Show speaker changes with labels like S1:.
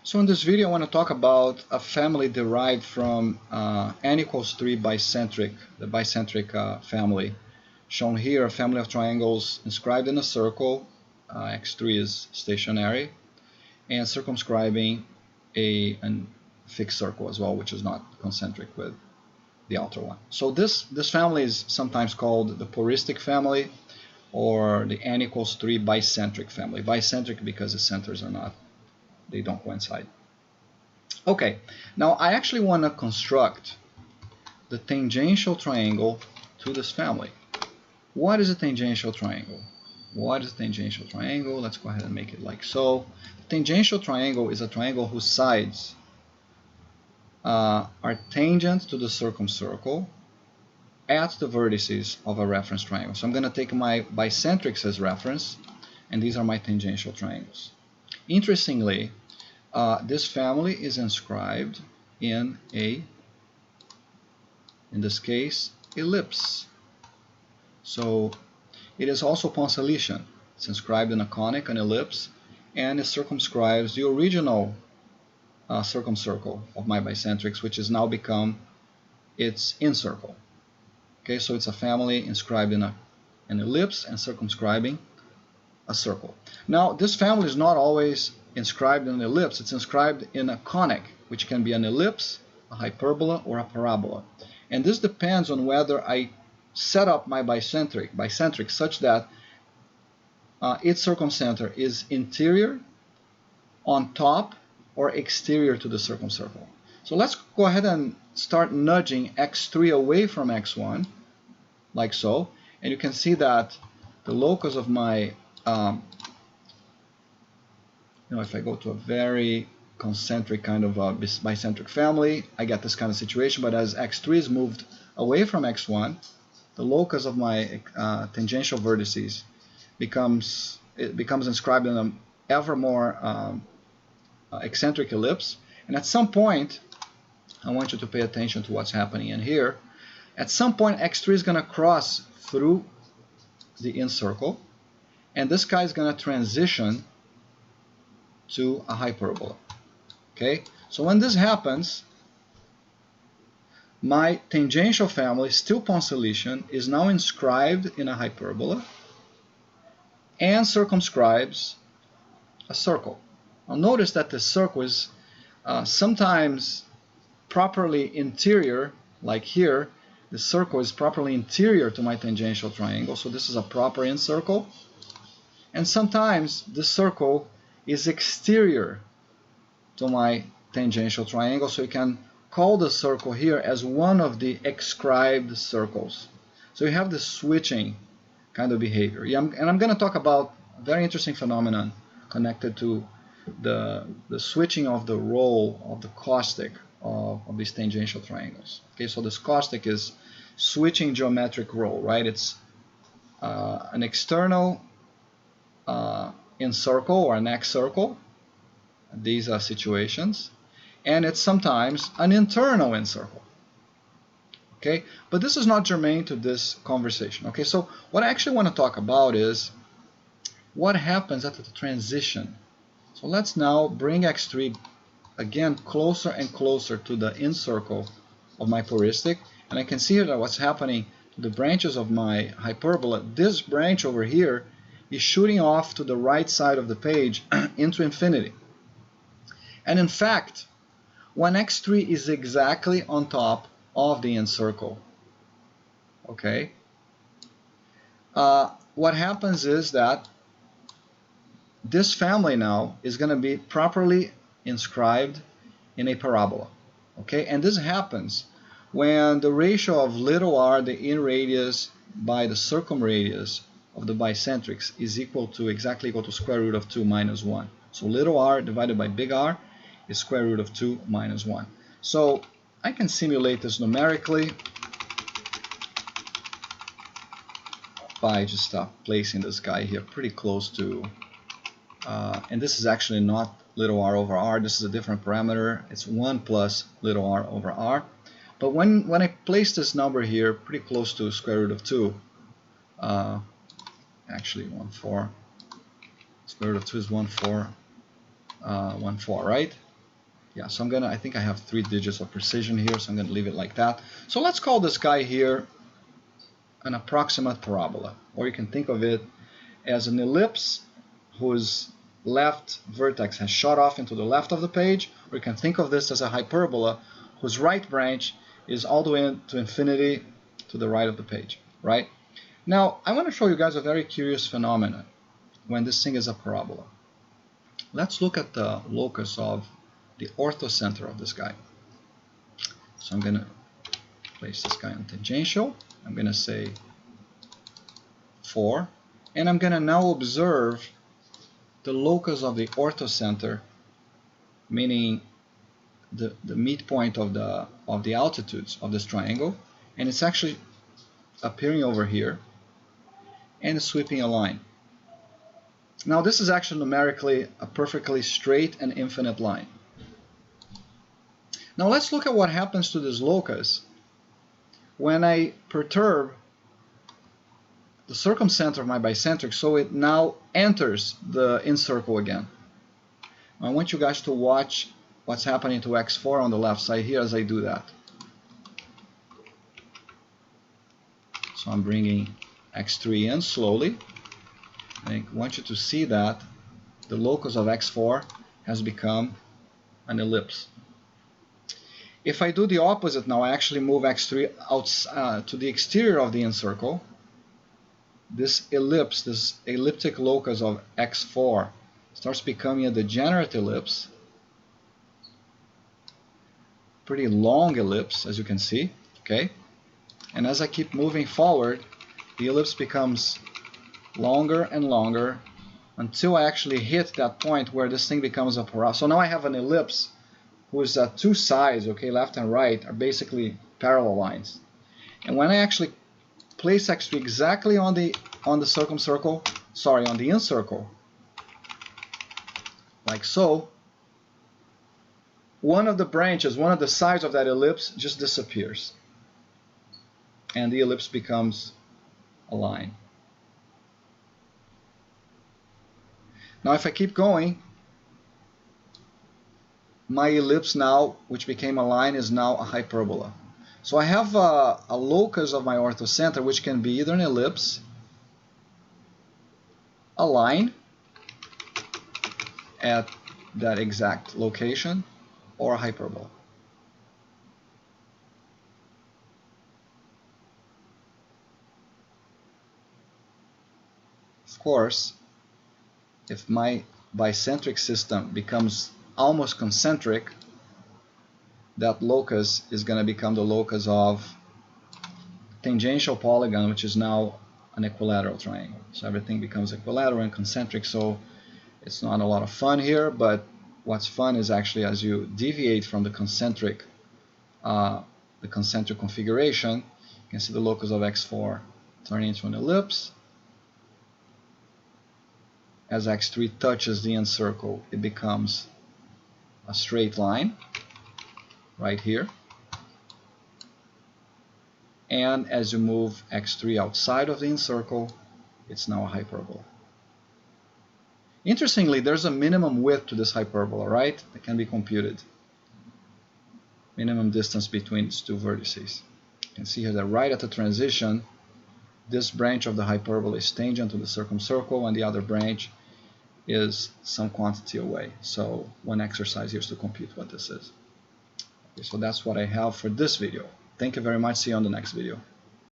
S1: So in this video I want to talk about a family derived from n equals 3 bicentric, the bicentric family. Shown here, a family of triangles inscribed in a circle, x3 is stationary, and circumscribing a fixed circle as well, which is not concentric with the outer one. So this family is sometimes called the poristic family or the n equals 3 bicentric family. Bicentric because the centers are not, they don't coincide. Okay, now I actually want to construct the tangential triangle to this family. What is a tangential triangle? What is a tangential triangle? Let's go ahead and make it like so. The tangential triangle is a triangle whose sides are tangent to the circumcircle at the vertices of a reference triangle. So I'm going to take my bicentrics as reference, and these are my tangential triangles. Interestingly, this family is inscribed in this case, ellipse. So it is also Ponceletian. It's inscribed in a conic, an ellipse, and it circumscribes the original circumcircle of my bicentrics, which has now become its incircle. Okay, so it's a family inscribed in an ellipse and circumscribing a circle. Now, this family is not always inscribed in an ellipse. It's inscribed in a conic, which can be an ellipse, a hyperbola, or a parabola. And this depends on whether I set up my bicentric such that its circumcenter is interior, on top, or exterior to the circumcircle. So let's go ahead and start nudging x3 away from x1, like so. And you can see that the locus of my if I go to a very concentric kind of bicentric family, I get this kind of situation. But as x3 is moved away from x1, the locus of my tangential vertices becomes inscribed in an ever more eccentric ellipse. And at some point, I want you to pay attention to what's happening in here. At some point, x3 is going to cross through the incircle, and this guy is going to transition to a hyperbola. Okay, so when this happens, my tangential family, still Ponceletian, is now inscribed in a hyperbola and circumscribes a circle. Now notice that the circle is sometimes properly interior, like here. The circle is properly interior to my tangential triangle, so this is a proper incircle. And sometimes the circle is exterior to my tangential triangle, so you can call the circle here as one of the inscribed circles. So you have this switching kind of behavior. And I'm going to talk about a very interesting phenomenon connected to the switching of the role of the caustic of these tangential triangles. Okay, so this caustic is switching geometric role, right? It's an external incircle or an excircle. These are situations. And it's sometimes an internal incircle. Okay, but this is not germane to this conversation. Okay, so what I actually want to talk about is what happens at the transition. So let's now bring x3 again closer and closer to the incircle of my poristic, and I can see that what's happening to the branches of my hyperbola. This branch over here is shooting off to the right side of the page into infinity. And in fact, when x3 is exactly on top of the incircle, okay, what happens is that this family now is going to be properly inscribed in a parabola. Okay, and this happens when the ratio of little r, the in radius, by the circumradius of the bicentrics is exactly equal to square root of 2 minus 1. So little r divided by big R is square root of 2 minus 1. So I can simulate this numerically by just placing this guy here pretty close to, and this is actually not little r over r, this is a different parameter. It's 1 plus little r over r. But when I place this number here pretty close to square root of 2, actually 1/4, square root of 2 is 1/4, 1/4, right? Yeah, so I think I have 3 digits of precision here, so I'm gonna leave it like that. So let's call this guy here an approximate parabola, or you can think of it as an ellipse whose left vertex has shot off into the left of the page, or you can think of this as a hyperbola whose right branch is all the way to infinity to the right of the page, right? Now, I want to show you guys a very curious phenomenon when this thing is a parabola. Let's look at the locus of the orthocenter of this guy. So I'm going to place this guy on tangential. I'm going to say 4. And I'm going to now observe the locus of the orthocenter, meaning the midpoint of the altitudes of this triangle. And it's actually appearing over here and sweeping a line. Now this is actually numerically a perfectly straight and infinite line. Now let's look at what happens to this locus when I perturb the circumcenter of my bicentric so it now enters the incircle again. I want you guys to watch what's happening to x4 on the left side here as I do that. So I'm bringing x3 in slowly. I want you to see that the locus of x4 has become an ellipse. If I do the opposite now, I actually move x3 out to the exterior of the incircle. This ellipse, this elliptic locus of x4 starts becoming a degenerate ellipse. Pretty long ellipse, as you can see, okay? And as I keep moving forward, the ellipse becomes longer and longer until I actually hit that point where this thing becomes a parabola. So now I have an ellipse whose 2 sides, okay, left and right, are basically parallel lines. And when I actually place x3 exactly on the circumcircle, sorry, on the incircle, like so, one of the branches, one of the sides of that ellipse just disappears. And the ellipse becomes a line. Now if I keep going, my ellipse now, which became a line, is now a hyperbola. So I have a locus of my orthocenter which can be either an ellipse, a line at that exact location, or a hyperbola. Of course, if my bicentric system becomes almost concentric, that locus is going to become the locus of tangential polygon, which is now an equilateral triangle. So everything becomes equilateral and concentric, so it's not a lot of fun here, but what's fun is actually as you deviate from the concentric configuration, you can see the locus of x4 turning into an ellipse. As x3 touches the incircle, it becomes a straight line right here. And as you move x3 outside of the incircle, it's now a hyperbola. Interestingly, there's a minimum width to this hyperbola, right? That can be computed. Minimum distance between its 2 vertices. You can see here that right at the transition, this branch of the hyperbola is tangent to the circumcircle, and the other branch is some quantity away. So one exercise here is to compute what this is. Okay, so that's what I have for this video. Thank you very much. See you on the next video.